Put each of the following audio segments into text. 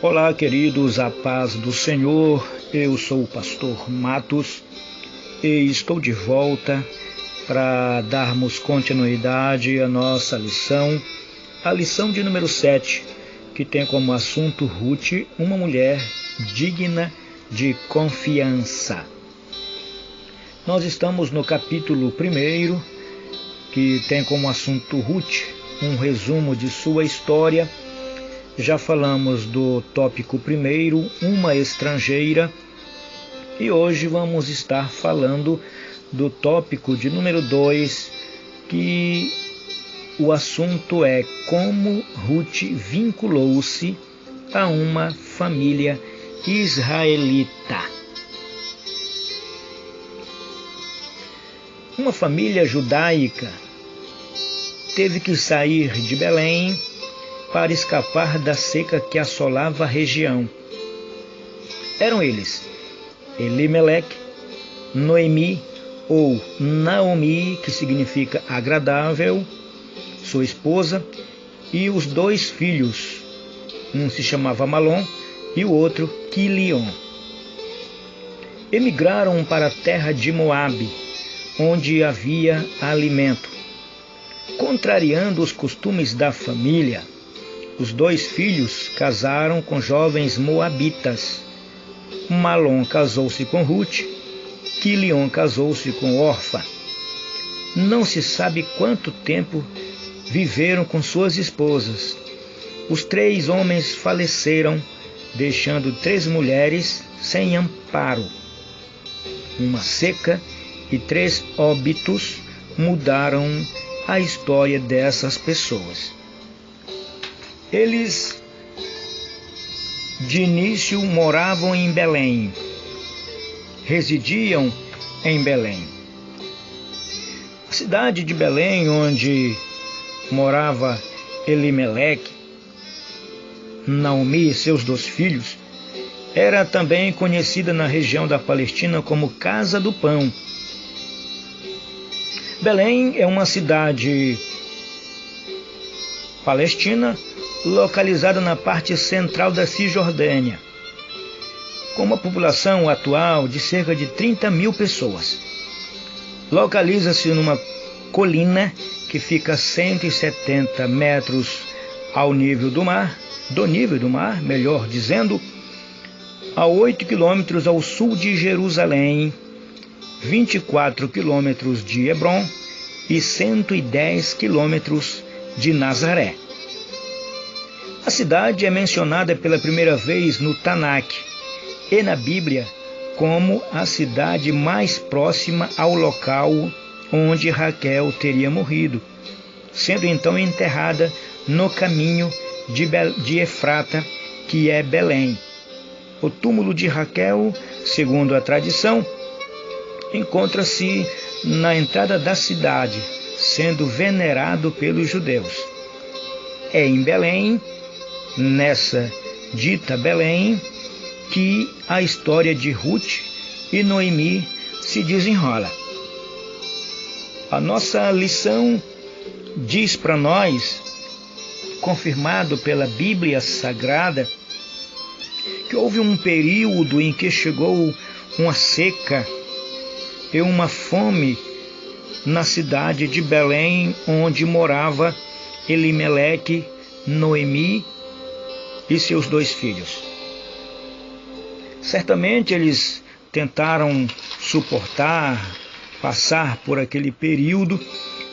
Olá, queridos, a paz do Senhor. Eu sou o pastor Matos e estou de volta para darmos continuidade à nossa lição, a lição de número 7, que tem como assunto Ruth, uma mulher digna de confiança. Nós estamos no capítulo 1, que tem como assunto Ruth, um resumo de sua história. Já falamos do tópico 1, uma estrangeira, e hoje vamos estar falando do tópico de número 2, que o assunto é como Ruth vinculou-se a uma família israelita. Uma família judaica teve que sair de Belém para escapar da seca que assolava a região. Eram eles Elimeleque, Noemi ou Naomi, que significa agradável, sua esposa, e os 2 filhos, um se chamava Malom e o outro Quilion. Emigraram para a terra de Moabe, onde havia alimento. Contrariando os costumes da família, os 2 filhos casaram com jovens moabitas. Malom casou-se com Ruth, Quilion casou-se com Orfa. Não se sabe quanto tempo viveram com suas esposas. Os 3 homens faleceram, deixando 3 mulheres sem amparo. Uma seca e 3 óbitos mudaram a história dessas pessoas. Eles, de início, moravam em Belém, residiam em Belém. A cidade de Belém, onde morava Elimeleque, Naomi e seus 2 filhos, era também conhecida na região da Palestina como Casa do Pão. Belém é uma cidade palestina localizada na parte central da Cisjordânia, com uma população atual de cerca de 30 mil pessoas. Localiza-se numa colina que fica a 170 metros ao nível do mar, melhor dizendo, a 8 quilômetros ao sul de Jerusalém, 24 quilômetros de Hebrom e 110 quilômetros de Nazaré. A cidade é mencionada pela primeira vez no Tanakh e na Bíblia como a cidade mais próxima ao local onde Raquel teria morrido, sendo então enterrada no caminho de Efrata, que é Belém. O túmulo de Raquel, segundo a tradição, encontra-se na entrada da cidade, sendo venerado pelos judeus. É em Belém, nessa dita Belém, que a história de Ruth e Noemi se desenrola. A nossa lição diz para nós, confirmado pela Bíblia Sagrada, que houve um período em que chegou uma seca e uma fome na cidade de Belém, onde morava Elimeleque, Noemi e seus 2 filhos. Certamente eles tentaram suportar, passar por aquele período,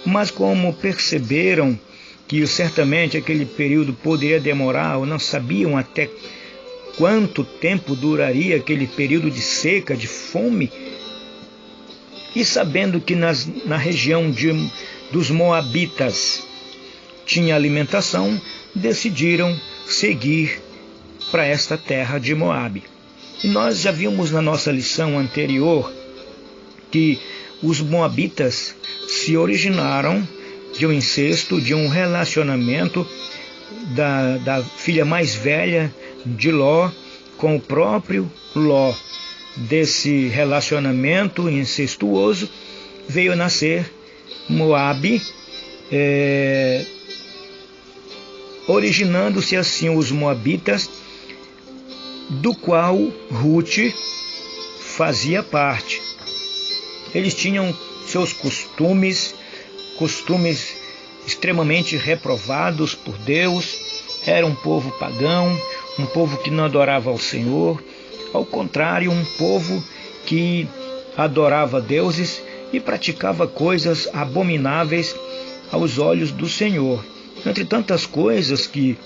mas como perceberam que certamente aquele período poderia demorar, ou não sabiam até quanto tempo duraria aquele período de seca, de fome, e sabendo que na região dos Moabitas tinha alimentação, decidiram seguir para esta terra de Moabe. E nós já vimos na nossa lição anterior que os Moabitas se originaram de um incesto, de um relacionamento da filha mais velha de Ló com o próprio Ló. Desse relacionamento incestuoso veio a nascer Moabe, originando-se assim os moabitas do qual Ruth fazia parte. Eles tinham seus costumes extremamente reprovados por Deus. Era um povo pagão, um povo que não adorava ao Senhor. Ao contrário, um povo que adorava deuses e praticava coisas abomináveis aos olhos do Senhor. Entre tantas coisas que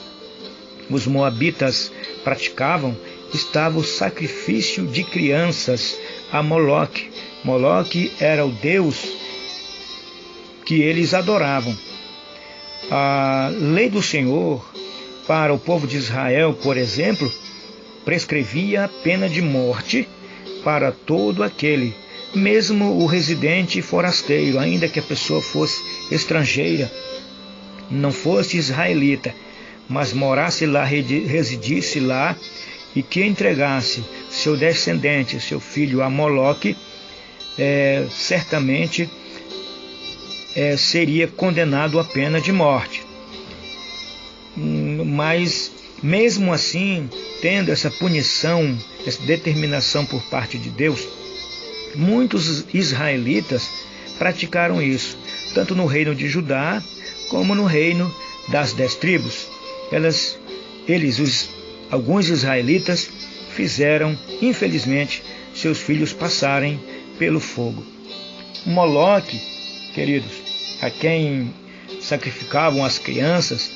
os moabitas praticavam, estava o sacrifício de crianças a Moloque. Moloque era o deus que eles adoravam. A lei do Senhor para o povo de Israel, por exemplo, prescrevia a pena de morte para todo aquele, mesmo o residente forasteiro, ainda que a pessoa fosse estrangeira, não fosse israelita, mas morasse lá, residisse lá, e que entregasse seu descendente, seu filho a Moloque, certamente seria condenado à pena de morte. Mas, mesmo assim, tendo essa punição, essa determinação por parte de Deus, muitos israelitas praticaram isso, tanto no reino de Judá, como no reino das 10 tribos. Alguns israelitas fizeram, infelizmente, seus filhos passarem pelo fogo. Moloque, queridos, a quem sacrificavam as crianças,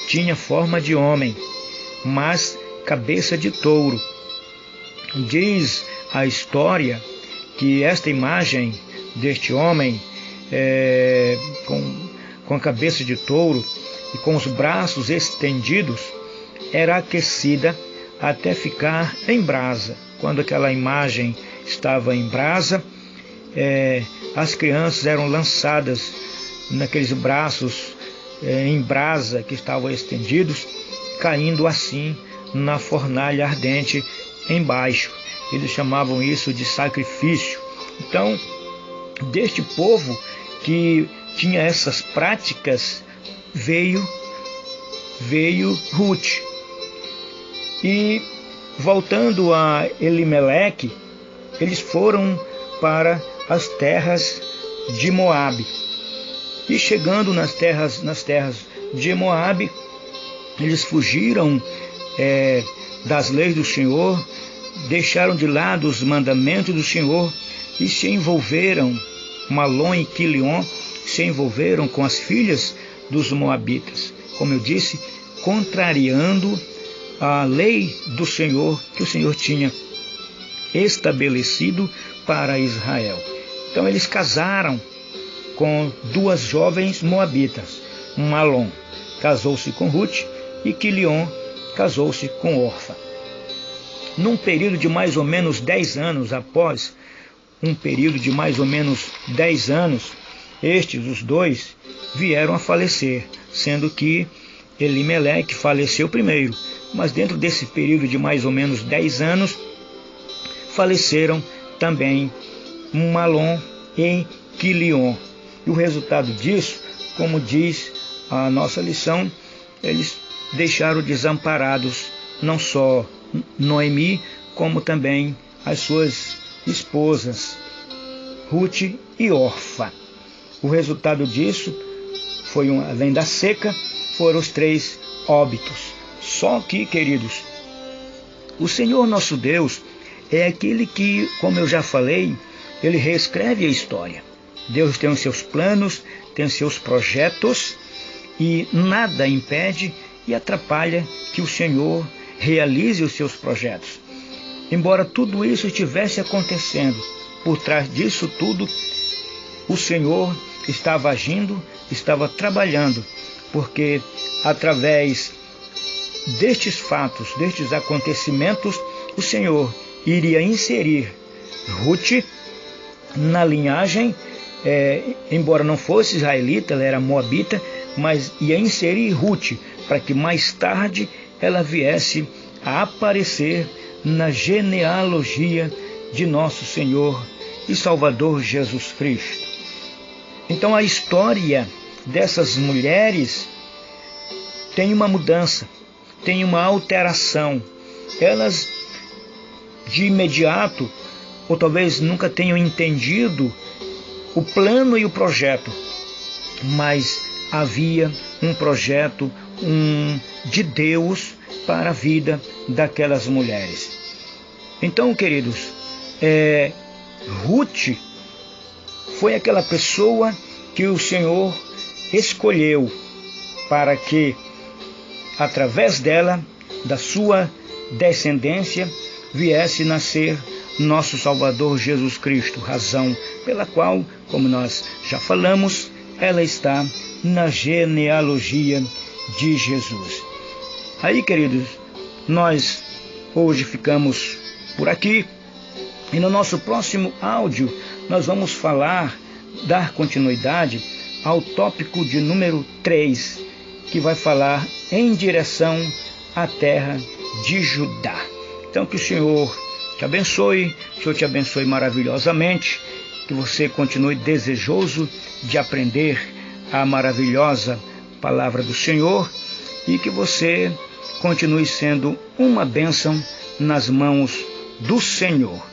tinha forma de homem, mas cabeça de touro. Diz a história que esta imagem deste homem com a cabeça de touro e com os braços estendidos era aquecida até ficar em brasa. Quando aquela imagem estava em brasa, as crianças eram lançadas naqueles braços em brasa que estavam estendidos, caindo assim na fornalha ardente embaixo. Eles chamavam isso de sacrifício. Então, deste povo que tinha essas práticas, veio Ruth. E voltando a Elimeleque, eles foram para as terras de Moabe. E chegando nas terras de Moabe, eles fugiram das leis do Senhor, deixaram de lado os mandamentos do Senhor e se envolveram, Malom e Quilion, se envolveram com as filhas dos moabitas. Como eu disse, contrariando a lei do Senhor, que o Senhor tinha estabelecido para Israel. Então eles casaram com 2 jovens moabitas. Malom casou-se com Ruth e Quilion casou-se com Orfa. Num período de mais ou menos 10 anos, após um período de mais ou menos 10 anos, os 2, vieram a falecer, sendo que Elimeleque faleceu primeiro, mas dentro desse período de mais ou menos 10 anos, faleceram também Malom e Quilion. E o resultado disso, como diz a nossa lição, eles deixaram desamparados não só Noemi, como também as suas esposas, Ruth e Orfa. O resultado disso foi, além da seca, foram os 3 óbitos. Só que, queridos, o Senhor nosso Deus é aquele que, como eu já falei, ele reescreve a história. Deus tem os seus planos, tem os seus projetos, e nada impede e atrapalha que o Senhor realize os seus projetos. Embora tudo isso estivesse acontecendo, por trás disso tudo, o Senhor estava agindo, estava trabalhando, porque através destes fatos, destes acontecimentos, o Senhor iria inserir Ruth na linhagem, embora não fosse israelita, ela era moabita, mas ia inserir Ruth para que mais tarde ela viesse a aparecer na genealogia de nosso Senhor e Salvador Jesus Cristo. Então a história dessas mulheres tem uma mudança, tem uma alteração. Elas de imediato, ou talvez nunca tenham entendido o plano e o projeto, mas havia um projeto de Deus para a vida daquelas mulheres. Então, queridos, Ruth foi aquela pessoa que o Senhor escolheu para que, através dela, da sua descendência, viesse nascer nosso Salvador Jesus Cristo, razão pela qual, como nós já falamos, ela está na genealogia de Jesus. Aí, queridos, nós hoje ficamos por aqui e no nosso próximo áudio nós vamos dar continuidade ao tópico de número 3, que vai falar em direção à terra de Judá. Então, que o Senhor te abençoe, que o Senhor te abençoe maravilhosamente, que você continue desejoso de aprender a maravilhosa palavra do Senhor e que você continue sendo uma bênção nas mãos do Senhor.